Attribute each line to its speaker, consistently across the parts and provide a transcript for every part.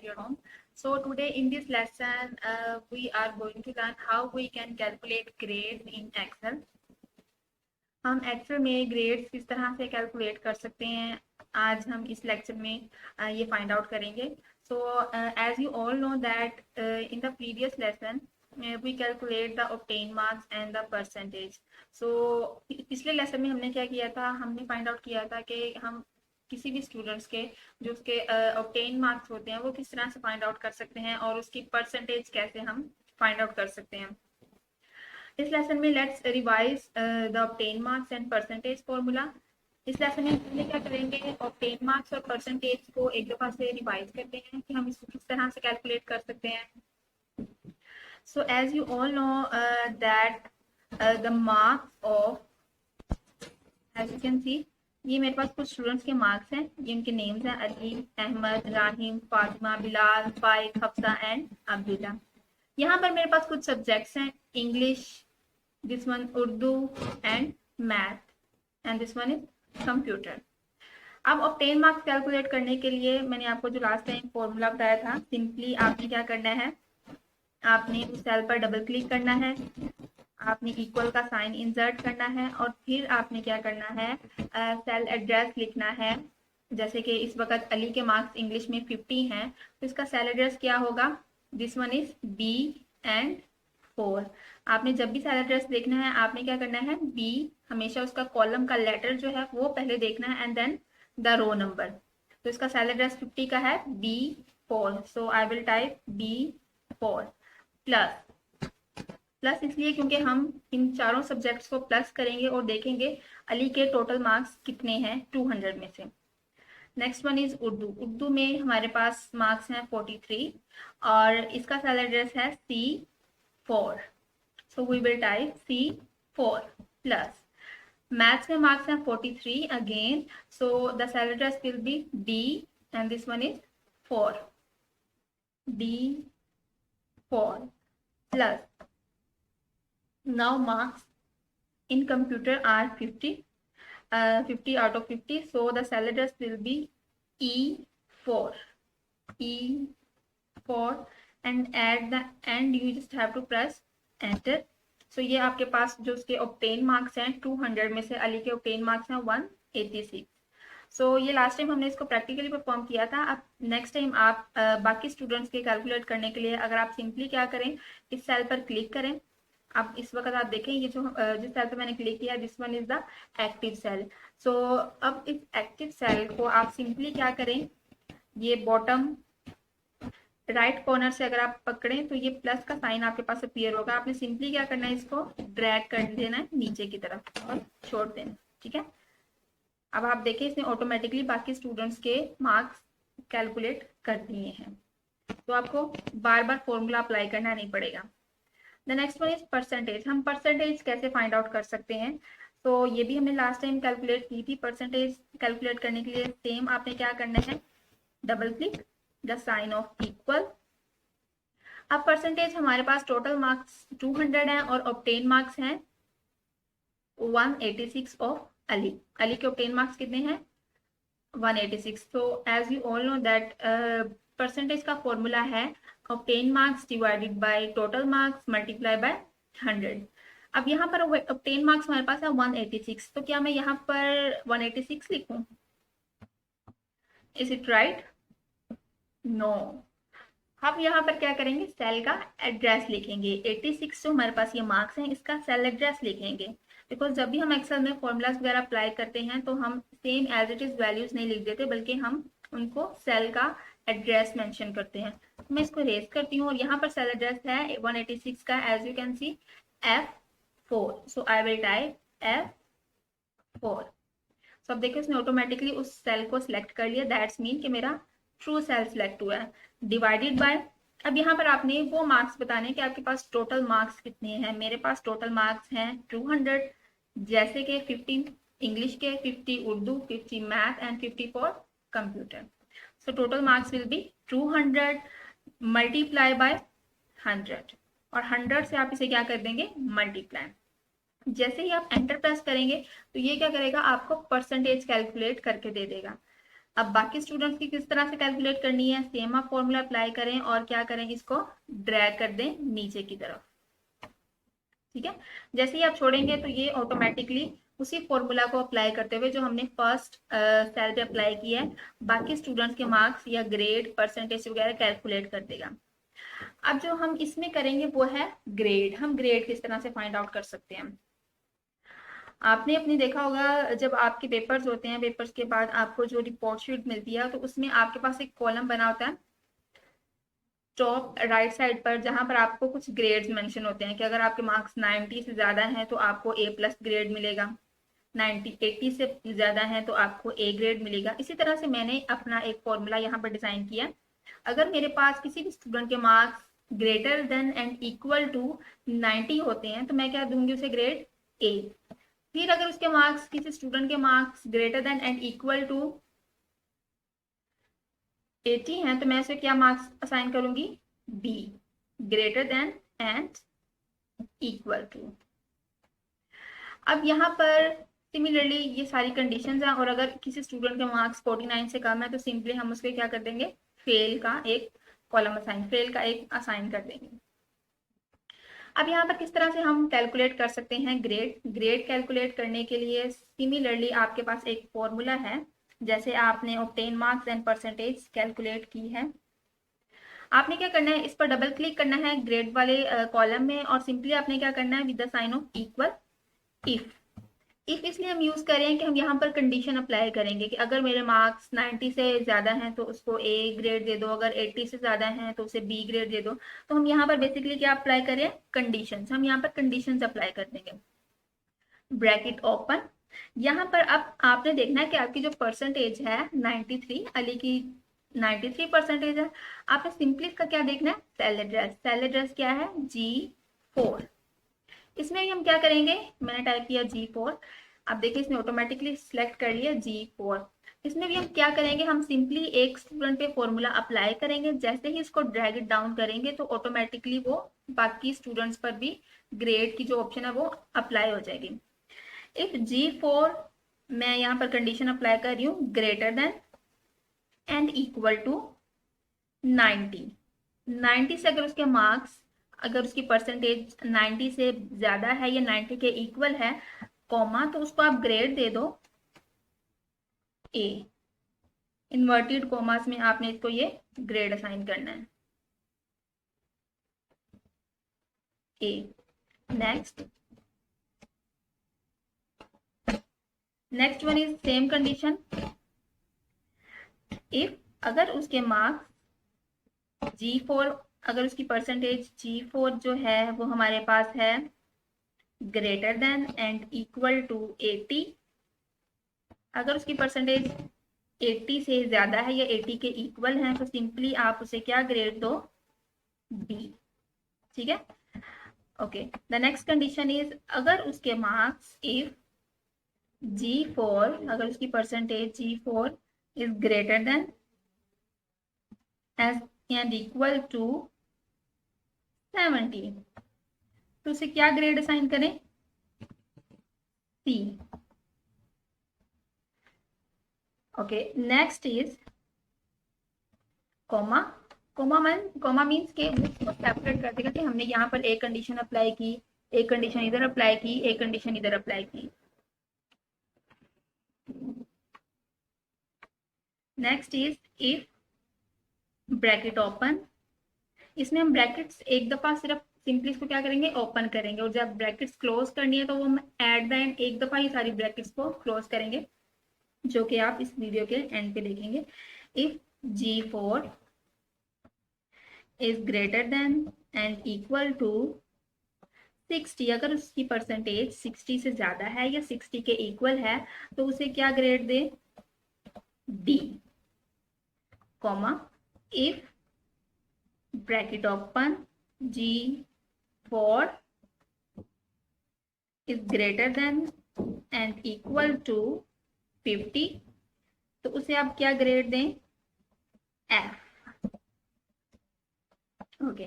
Speaker 1: your home. So today in this lesson, we are going to learn how we can calculate grades in Excel. हम Excel में grades किस तरह से calculate कर सकते हैं, आज हम इस लेक्चर में ये फाइंड आउट करेंगे. So as you all know that in the previous lesson we calculate the obtained marks and the percentage. So पिछले लेसन में हमने क्या किया था, हमने फाइंड आउट किया था कि हम किसी भी स्टूडेंट्स के जो उसके obtained मार्क्स होते हैं वो किस तरह से फाइंड आउट कर सकते हैं और उसकी परसेंटेज कैसे हम फाइंड आउट कर सकते हैं. इस लेसन में let's revise the obtain marks and percentage formula. इस लेसन में पहले क्या करेंगे, ऑब्टेन मार्क्स और परसेंटेज को एक दफा से रिवाइज करते हैं कि हम इसको किस तरह से कैलकुलेट कर सकते हैं. So as you all know that the marks of, as you can see, ये मेरे पास कुछ स्टूडेंट्स के मार्क्स हैं, ये उनके नेम्स हैं: अली, अहमद, राहिम, फातिमा, बिलाल, फाइक, हफ्सा एंड अब्दुल्ला. यहाँ पर मेरे पास कुछ सब्जेक्ट्स हैं: English, this one Urdu and math, and this one is computer. अब ऑब्टेन मार्क्स कैलकुलेट करने के लिए मैंने आपको जो लास्ट टाइम फॉर्मूला बताया था, सिंपली आपने क्या करना है, आपने उस सेल पर डबल क्लिक करना है, आपने इक्वल का साइन इंसर्ट करना है और फिर आपने क्या करना है, सेल एड्रेस लिखना है. जैसे कि इस वक्त अली के मार्क्स इंग्लिश में 50 हैं, तो इसका सेल एड्रेस क्या होगा, this one is B and 4. आपने जब भी सेल एड्रेस देखना है आपने क्या करना है, बी, हमेशा उसका कॉलम का लेटर जो है वो पहले देखना है and then the row number. तो इसका सेल एड्रेस 50 का है, B4. So I will type B4 plus. Plus इसलिए क्योंकि हम इन चारों सब्जेक्ट्स को प्लस करेंगे और देखेंगे अली के टोटल मार्क्स कितने हैं 200 में से. Next one is Urdu. Urdu में हमारे पास मार्क्स हैं 43 और इसका सेल एड्रेस है C4. So we will type C4 plus. Maths में marks हैं 43 again. So the cell address will be D and this one is 4. D4 plus. Now marks in computer are 50. 50 out of 50. So the cell address will be E4. E4 and at the end you just have to press enter. So ये आपके पास जो उसके obtain marks हैं 200 में से अली के obtain marks हैं 186. सो ये लास्ट टाइम हमने इसको प्रैक्टिकली परफॉर्म किया था. अब नेक्स्ट टाइम आप बाकी स्टूडेंट्स के कैलकुलेट करने के लिए अगर आप सिंपली क्या करें, इस सेल पर क्लिक करें. अब इस वक्त आप देखें ये जो जिस सेल पर मैंने क्लिक किया, this one is the active cell. So अब इस एक्टिव सेल को आप सिंपली क्या करें, ये बॉटम राइट कॉर्नर से अगर आप पकड़ें तो ये प्लस का साइन आपके पास अपीयर होगा. आपने सिंपली क्या करना है, इसको ड्रैग कर देना है नीचे की तरफ और छोड़ देना. ठीक है, अब आप देखें इसने ऑटोमेटिकली बाकी स्टूडेंट्स के मार्क्स कैलकुलेट कर दिए हैं, तो आपको बार बार फॉर्मूला अप्लाई करना नहीं पड़ेगा. The next one is percentage. हम परसेंटेज कैसे फाइंड आउट कर सकते हैं, तो ये भी हमने लास्ट टाइम कैलकुलेट की थी. परसेंटेज कैलकुलेट करने के लिए सेम आपने क्या करना है, double click, the sign of equal. अब परसेंटेज हमारे पास टोटल मार्क्स 200 हैं और ऑब्टेन मार्क्स हैं 186 ऑफ अली. अली के ऑब्टेन मार्क्स कितने हैं, 186. तो as you all know that percentage का फॉर्मूला है obtain marks divided by total marks multiply by 100. अब यहाँ पर ऑब्टेन मार्क्स हमारे पास है 186, तो क्या मैं यहाँ पर 186 लिखूं, इज इट राइट, नो. हम यहाँ पर क्या करेंगे, सेल का एड्रेस लिखेंगे. 86 जो हमारे पास ये मार्क्स हैं इसका सेल एड्रेस लिखेंगे, बिकॉज जब भी हम एक्सेल में फॉर्मूलाज वगैरह अप्लाई करते हैं तो हम same as it is values नहीं लिख देते, बल्कि हम उनको सेल का एड्रेस मेंशन करते हैं. तो मैं इसको रेज करती हूँ और यहाँ पर सेल एड्रेस है 186 का, as you can see F4. So I will type F4. So अब देखिए उसने ऑटोमेटिकली उस सेल को सिलेक्ट कर लिया, दैट्स मीन कि मेरा ट्रू सेल सिलेक्ट हुआ है. डिवाइडेड बाय, अब यहाँ पर आपने वो मार्क्स बताने कि आपके पास टोटल मार्क्स कितने हैं. मेरे पास टोटल मार्क्स हैं 200, जैसे कि 50 इंग्लिश के, 50 Urdu, 50 math and 50 for computer. So total marks will be 200 multiply by 100 और 100 से आप इसे क्या कर देंगे, मल्टीप्लाई. जैसे ही आप एंटर प्रेस करेंगे तो ये क्या करेगा, आपको परसेंटेज कैलकुलेट करके दे देगा. अब बाकी स्टूडेंट्स की किस तरह से कैलकुलेट करनी है, सेम आप फॉर्मूला अप्लाई करें और क्या करें, इसको ड्रैग कर दें नीचे की तरफ। ठीक है, जैसे ही आप छोड़ेंगे तो ये ऑटोमेटिकली उसी फॉर्मूला को अप्लाई करते हुए जो हमने फर्स्ट सेल पे अप्लाई किया है, बाकी स्टूडेंट्स के मार्क्स या ग्रेड परसेंटेज वगैरह कैलकुलेट कर देगा। अब जो हम इसमें करेंगे वो है ग्रेड। हम ग्रेड किस तरह से फाइंड आउट कर सकते हैं। आपने अपनी देखा होगा जब आपके पेपर्स होते हैं, पेपर्स के बाद आपको जो रिपोर्ट शीट मिलती है तो उसमें आपके पास एक कॉलम बना होता है टॉप राइट साइड पर, जहां पर आपको कुछ ग्रेड्स मेंशन होते हैं कि अगर आपके मार्क्स 90 से ज्यादा हैं तो आपको ए प्लस ग्रेड मिलेगा, 80 से ज्यादा है तो आपको ए ग्रेड मिलेगा। इसी तरह से मैंने अपना एक फॉर्मूला यहाँ पर डिजाइन किया। अगर मेरे पास किसी भी स्टूडेंट के marks greater than and equal to 90 होते हैं तो मैं क्या दूंगी उसे, ग्रेड ए। फिर अगर उसके मार्क्स, किसी स्टूडेंट के marks greater than and equal to 80 हैं तो मैं इसे क्या मार्क्स असाइन करूंगी, B, greater than and equal to. अब यहाँ पर सिमिलरली ये सारी कंडीशंस हैं, और अगर किसी स्टूडेंट के मार्क्स 49 से कम है तो सिंपली हम उसके क्या कर देंगे, फेल का एक कॉलम असाइन, फेल का एक असाइन कर देंगे। अब यहाँ पर किस तरह से हम कैलकुलेट कर सकते हैं ग्रेड। ग्रेड कैलकुलेट करने के लिए सिमिलरली आपके पास एक फॉर्मूला है, जैसे आपने obtain marks and percentage calculate की है। आपने क्या करना है, इस पर डबल क्लिक करना है ग्रेड वाले कॉलम में, और सिंपली आपने क्या करना है, with the sign of equal, if. If इसलिए हम यूज करें कि हम यहाँ पर कंडीशन अप्लाई करेंगे कि अगर मेरे मार्क्स 90 से ज्यादा हैं तो उसको ए ग्रेड दे दो, अगर 80 से ज्यादा हैं तो उसे बी ग्रेड दे दो। तो हम यहाँ पर बेसिकली क्या अप्लाई करें, कंडीशंस। हम यहाँ पर कंडीशंस अप्लाई कर देंगे, ब्रैकेट ओपन। यहाँ पर अब आपने देखना है कि आपकी जो परसेंटेज है 93, अली की 93 परसेंटेज है। आपने सिंपली इसका क्या देखना है, सेल एड्रेस। सेल एड्रेस क्या है, G4। इसमें भी हम क्या करेंगे, मैंने टाइप किया G4, आप देखिए इसने ऑटोमेटिकली सिलेक्ट कर लिया G4। इसमें भी हम क्या करेंगे, हम सिंपली एक स्टूडेंट पे फॉर्मूला अप्लाई करेंगे, जैसे ही इसको ड्रैग इट डाउन करेंगे तो ऑटोमेटिकली वो बाकी स्टूडेंट्स पर भी ग्रेड की जो ऑप्शन है वो अप्लाई हो जाएगी। इफ G4, मैं यहाँ पर कंडीशन अप्लाई कर रही हूँ, greater than and equal to 90। 90 से अगर उसके मार्क्स, अगर उसकी परसेंटेज 90 से ज्यादा है या 90 के इक्वल है, कॉमा, तो उसको आप ग्रेड दे दो ए। इन्वर्टेड कॉमास में आपने इसको ये ग्रेड असाइन करना है, A. Next one is same condition. If अगर उसके मार्क्स G4, अगर उसकी परसेंटेज G4 जो है वो हमारे पास है greater than and equal to 80, अगर उसकी परसेंटेज 80 से ज्यादा है या 80 के इक्वल है तो सिंपली आप उसे क्या ग्रेड दो, बी। ठीक है, okay. The next condition is, अगर उसके मार्क्स, इफ G4, अगर उसकी percentage G4 is greater than and equal to 70, तो उसे क्या ग्रेड असाइन करें, C. Okay, next is comma. Comma means के उसको सेपरेट कर देगा कि हमने यहाँ पर एक कंडीशन अप्लाई की, एक कंडीशन इधर अप्लाई की, एक कंडीशन इधर अप्लाई की। Next is if, bracket open. इसमें हम ब्रैकेट्स एक दफा सिर्फ सिंपली इसको क्या करेंगे, ओपन करेंगे, और जब ब्रैकेट्स क्लोज करनी है तो वो हम एट द एंड एक दफा ही सारी ब्रैकेट्स को क्लोज करेंगे, जो कि आप इस वीडियो के एंड पे देखेंगे। If G4 is greater than and equal to 60, अगर उसकी परसेंटेज 60 से ज्यादा है या 60 के इक्वल है तो उसे क्या ग्रेड दे, D, comma. If bracket open G4 is greater than and equal to 50, तो उसे आप क्या ग्रेड दें, एफ। ओके,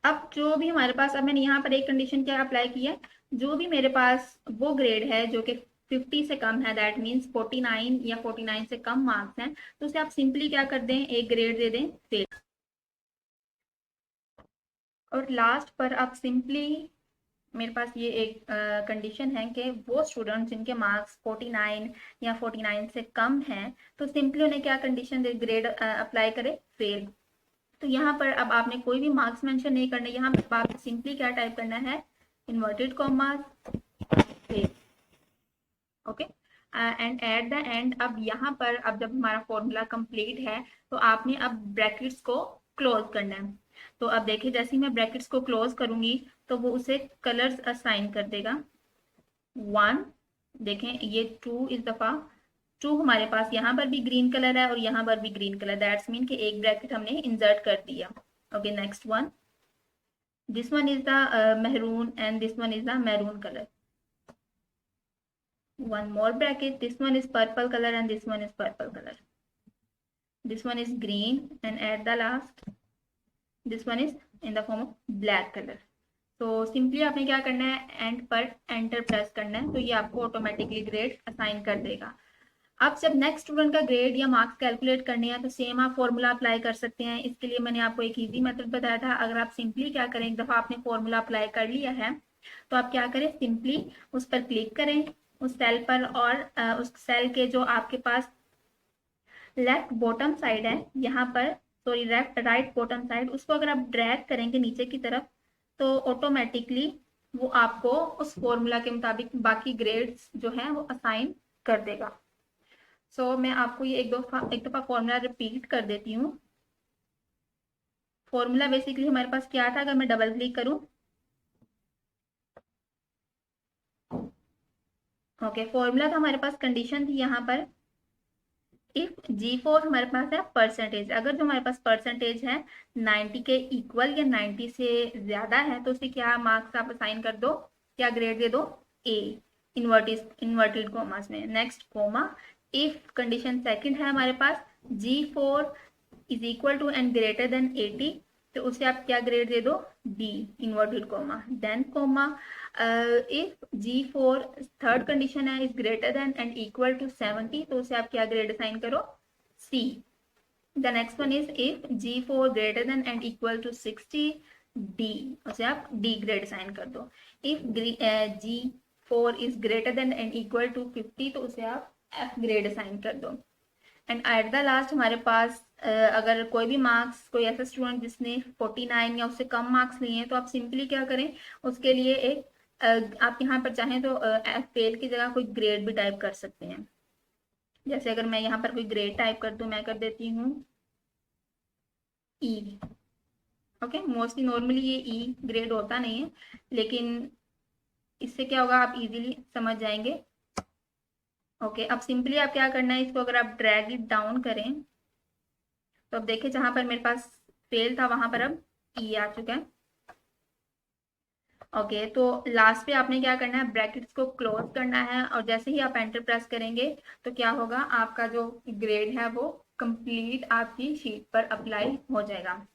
Speaker 1: अब जो भी हमारे पास, अब मैंने यहाँ पर एक कंडीशन क्या अप्लाई की है, जो भी मेरे पास वो ग्रेड है जो कि 50 से कम है, दैट मीन्स 49 या 49 से कम मार्क्स हैं, तो उसे आप सिंपली क्या कर दें, एक ग्रेड दे दें फेल। और लास्ट पर आप सिंपली, मेरे पास ये एक कंडीशन है कि वो स्टूडेंट जिनके मार्क्स 49 या 49 से कम हैं, तो सिंपली उन्हें क्या कंडीशन दे, ग्रेड अप्लाई करें फेल। तो यहाँ पर अब आपने कोई भी मार्क्स मेंशन नहीं करना, यहाँ पर आपने सिंपली क्या टाइप करना है, inverted commas fail. Okay, and at the end, अब यहाँ पर अब जब हमारा फॉर्मूला कंप्लीट है तो आपने अब ब्रैकेट्स को क्लोज करना है। तो अब देखिए जैसे ही मैं ब्रैकेट्स को क्लोज करूंगी तो वो उसे कलर्स असाइन कर देगा। 1, देखें ये 2 इस दफा 2 हमारे पास यहाँ पर भी ग्रीन कलर है और यहाँ पर भी ग्रीन कलर, दैट्स मीन कि एक ब्रैकेट हमने इंसर्ट कर दिया। Okay, next one, this one is the maroon and this one is the maroon colour. One more bracket, this one is purple color and this one is purple color. This one is green and at the last this one is in the form of black color. तो simply आपने क्या करना है, and पर enter press करना है, तो ये आपको ऑटोमेटिकली ग्रेड असाइन कर देगा। अब जब नेक्स्ट स्टूडेंट का ग्रेड या मार्क्स कैलकुलेट करने हैं तो सेम आप फॉर्मूला अप्लाई कर सकते हैं। इसके लिए मैंने आपको एक इजी मेथड बताया था। अगर आप सिंपली क्या करें, एक दफा आपने फॉर्मूला अप्लाई कर लिया है तो आप क्या करें, सिंपली उस पर क्लिक करें, उस सेल पर, और उस सेल के जो आपके पास लेफ्ट बॉटम साइड है, यहाँ पर सॉरी राइट बॉटम साइड, उसको अगर आप ड्रैग करेंगे नीचे की तरफ तो ऑटोमेटिकली वो आपको उस फॉर्मूला के मुताबिक बाकी ग्रेड्स जो हैं वो असाइन कर देगा। सो मैं आपको ये एक दफा फॉर्मूला रिपीट कर देती हूँ। फॉर्मूला बेसिकली हमारे पास क्या था, अगर मैं डबल क्लिक करूं, ओके, फॉर्मूला था हमारे पास, कंडीशन थी यहाँ पर, इफ G4 हमारे पास है परसेंटेज, अगर जो हमारे पास परसेंटेज है 90 के इक्वल या 90 से ज्यादा है तो उसे क्या मार्क्स आप असाइन कर दो, क्या ग्रेड दे दो, A, इन्वर्टेड कॉमास में। Next comma, if condition second है हमारे पास G4 is equal to and greater than 80, तो उसे आप क्या ग्रेड दे दो, B, inverted comma. Then comma, if G4 third condition है is greater than and equal to 70, तो उसे आप क्या ग्रेड असाइन करो, C। The next one is if G4 greater than and equal to 60, D, उसे आप D ग्रेड असाइन कर दो। If G4 is greater than and equal to 50, तो उसे आप F ग्रेड असाइन कर दो। एंड एट द लास्ट हमारे पास अगर कोई भी मार्क्स, कोई ऐसा स्टूडेंट जिसने 49 या उससे कम मार्क्स लिए हैं, तो आप सिंपली क्या करें, उसके लिए एक आप यहाँ पर चाहें तो फेल की जगह कोई ग्रेड भी टाइप कर सकते हैं। जैसे अगर मैं यहाँ पर कोई ग्रेड टाइप कर दूं, मैं कर देती हूँ E। ओके, मोस्टली नॉर्मली ये E ग्रेड होता नहीं है, लेकिन इससे क्या होगा, आप इजीली समझ जाएंगे। ओके, अब सिंपली आप क्या करना है, इसको अगर आप ड्रैग इट डाउन करें तो अब देखिए जहां पर मेरे पास फेल था वहां पर अब E आ चुका है। ओके, तो लास्ट पे आपने क्या करना है, ब्रैकेट्स को क्लोज करना है, और जैसे ही आप एंटर प्रेस करेंगे तो क्या होगा, आपका जो ग्रेड है वो कंप्लीट आपकी शीट पर अप्लाई हो जाएगा।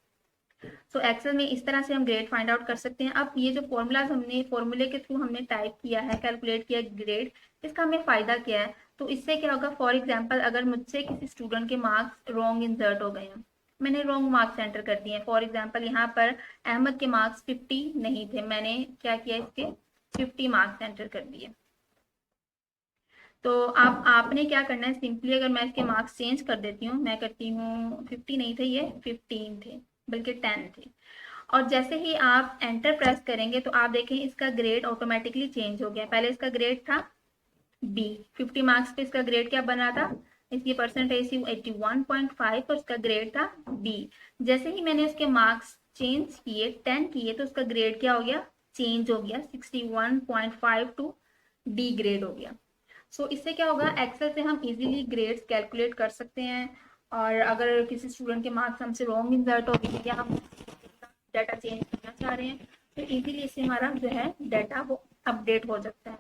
Speaker 1: सो एक्सेल में इस तरह से हम ग्रेड फाइंड आउट कर सकते हैं। अब ये जो फॉर्मूलाज हमने फॉर्मूले के थ्रू हमने टाइप किया है, कैलकुलेट किया ग्रेड, इसका हमें फायदा क्या है, तो इससे क्या होगा, फॉर एग्जाम्पल अगर मुझसे किसी स्टूडेंट के मार्क्स रॉन्ग इंसर्ट हो गए हैं, मैंने रॉन्ग मार्क्स एंटर कर दिए, फॉर एग्जाम्पल यहाँ पर अहमद के मार्क्स 50 नहीं थे, मैंने क्या किया, इसके 50 मार्क्स एंटर कर दिए। तो आपने क्या करना है, सिंपली अगर मैं इसके मार्क्स चेंज कर देती हूँ, मैं करती हूँ 50 नहीं थे, ये 15 थे, बल्कि 10 थे, और जैसे ही आप एंटर प्रेस करेंगे तो आप देखें इसका ग्रेड ऑटोमेटिकली चेंज हो गया। पहले इसका ग्रेड था B, 50 मार्क्स पे इसका ग्रेड क्या बन रहा था, इसकी परसेंटेज थी 81.5 और उसका ग्रेड था B। जैसे ही मैंने उसके मार्क्स चेंज किए, 10 किए, तो उसका ग्रेड क्या हो गया, चेंज हो गया, 61.5 टू D ग्रेड हो गया। सो इससे क्या होगा, एक्सेल से हम इजीली ग्रेड्स कैलकुलेट कर सकते हैं, और अगर किसी स्टूडेंट के मार्क्स हमसे रॉन्ग इंसर्ट हो गए या हम डाटा चेंज करना चाह रहे हैं तो इजीली इससे हमारा जो है डाटा वो अपडेट हो सकता है।